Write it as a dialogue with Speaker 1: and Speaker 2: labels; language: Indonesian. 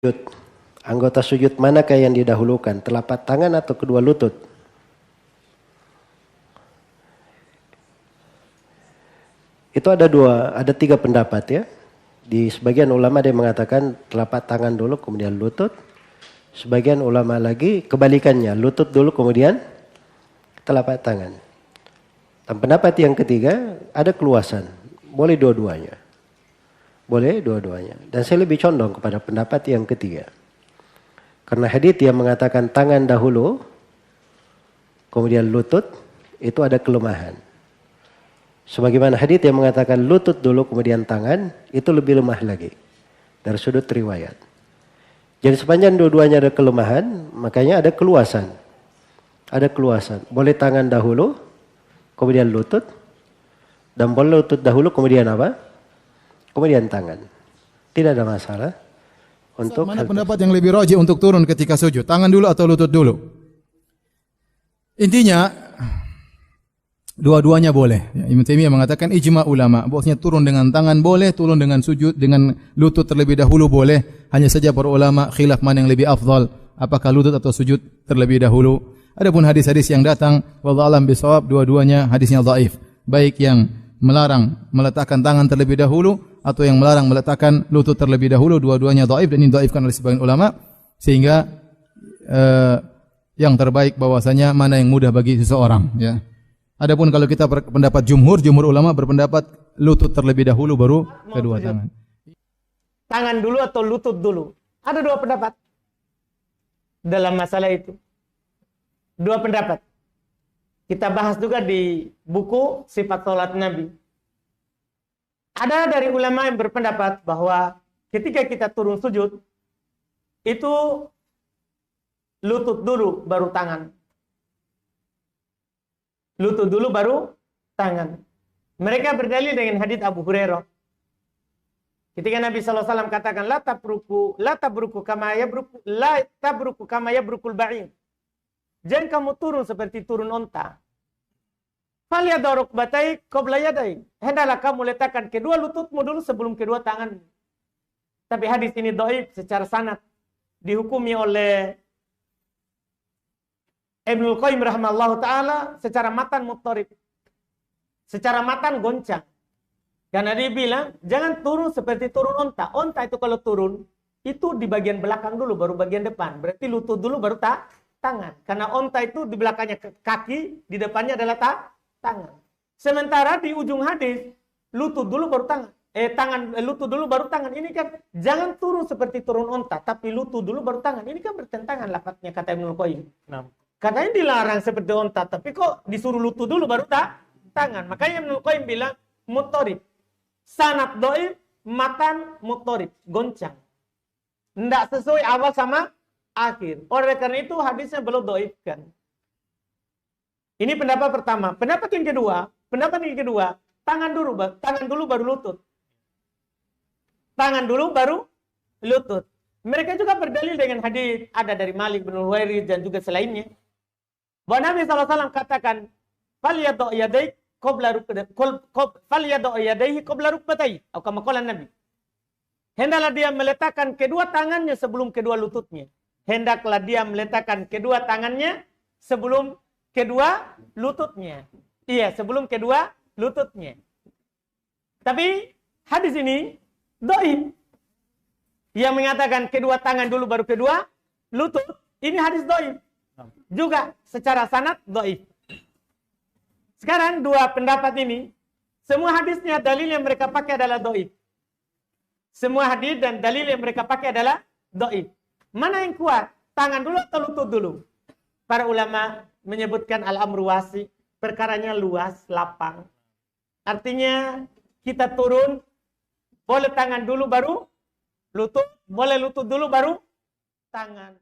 Speaker 1: Sujud. Anggota sujud manakah yang didahulukan? Telapak tangan atau kedua lutut? Itu ada tiga pendapat ya. Di sebagian ulama dia mengatakan telapak tangan dulu kemudian lutut. Sebagian ulama lagi kebalikannya, lutut dulu kemudian telapak tangan. Dan pendapat yang ketiga ada keluasan, boleh dua-duanya. Boleh dua-duanya. Dan saya lebih condong kepada pendapat yang ketiga. Karena hadits yang mengatakan tangan dahulu, kemudian lutut, itu ada kelemahan. Sebagaimana hadits yang mengatakan lutut dulu, kemudian tangan, itu lebih lemah lagi. Dari sudut riwayat. Jadi sepanjang dua-duanya ada kelemahan, makanya ada keluasan. Ada keluasan. Boleh tangan dahulu, kemudian lutut, dan boleh lutut dahulu, kemudian apa? Kemudian tangan. Tidak ada masalah. Untuk
Speaker 2: mana pendapat yang lebih rajih untuk turun ketika sujud? Tangan dulu atau lutut dulu? Intinya dua-duanya boleh. Ibnu Taimiyah mengatakan ijma ulama, bahwasanya turun dengan tangan boleh, turun dengan sujud dengan lutut terlebih dahulu boleh. Hanya saja para ulama khilaf mana yang lebih afdal, apakah lutut atau sujud terlebih dahulu. Adapun hadis-hadis yang datang, wallahu a'lam bishawab, dua-duanya hadisnya dhaif. Baik yang melarang meletakkan tangan terlebih dahulu atau yang melarang meletakkan lutut terlebih dahulu, dua-duanya dhaif dan ini dhaifkan oleh sebagian ulama, sehingga yang terbaik bahwasanya mana yang mudah bagi seseorang ya. Adapun kalau kita pendapat jumhur ulama berpendapat lutut terlebih dahulu baru kedua tangan.
Speaker 3: Tangan dulu atau lutut dulu? Ada dua pendapat dalam masalah itu. Dua pendapat. Kita bahas juga di buku Sifat Salat Nabi. Ada dari ulama yang berpendapat bahwa ketika kita turun sujud, itu lutut dulu baru tangan. Lutut dulu baru tangan. Mereka berdalil dengan hadits Abu Hurairah. Ketika Nabi SAW katakan, la tabruku kama yabrukul ba'in. Jangan kamu turun seperti turun onta. Falyadha rukbatai qabla yadai. Hendaklah kamu letakkan kedua lututmu dulu sebelum kedua tangan. Tapi hadis ini dhaif secara sanad. Dihukumi oleh Ibnul Qayyim rahimahullahu ta'ala secara matan muttarib. Secara matan goncang. Karena dia bilang, jangan turun seperti turun onta. Onta itu kalau turun, itu di bagian belakang dulu, baru bagian depan. Berarti lutut dulu, baru tangan. Karena onta itu di belakangnya kaki, di depannya adalah tangan. Sementara di ujung hadis, lutut dulu baru tangan. Lutut dulu baru tangan. Ini kan, jangan turun seperti turun onta, tapi lutut dulu baru tangan. Ini kan bertentangan lafadznya, kata Ibnul Qayyim. Nah. Katanya dilarang seperti onta, tapi kok disuruh lutut dulu baru tangan. Makanya Ibnul Qayyim bilang, muttarib. Sanad dhaif, matan muttarib, goncang. Tidak sesuai awal sama akhir. Oleh karena itu hadisnya belum dhaifkan. Ini pendapat pertama. Pendapat yang kedua, tangan dulu baru lutut. Tangan dulu baru lutut. Mereka juga berdalil dengan hadis ada dari Malik bin Huwairits dan juga selainnya. Bahwa Nabi SAW katakan, "Falyadha yadayhi qabla rukbatayhi." Atau kama qala Nabi. Hendaklah dia meletakkan kedua tangannya sebelum kedua lututnya. Hendaklah dia meletakkan kedua tangannya sebelum kedua lututnya. Iya, sebelum kedua lututnya. Tapi hadis ini dhaif. Yang mengatakan kedua tangan dulu baru kedua lutut, ini hadis dhaif. Juga secara sanad dhaif. Sekarang dua pendapat ini, semua hadisnya dalil yang mereka pakai adalah dhaif. Semua hadis dan dalil yang mereka pakai adalah dhaif. Mana yang kuat? Tangan dulu atau lutut dulu? Para ulama menyebutkan al-amru wasi, perkaranya luas, lapang. Artinya kita turun, boleh tangan dulu baru lutut, boleh lutut dulu baru tangan.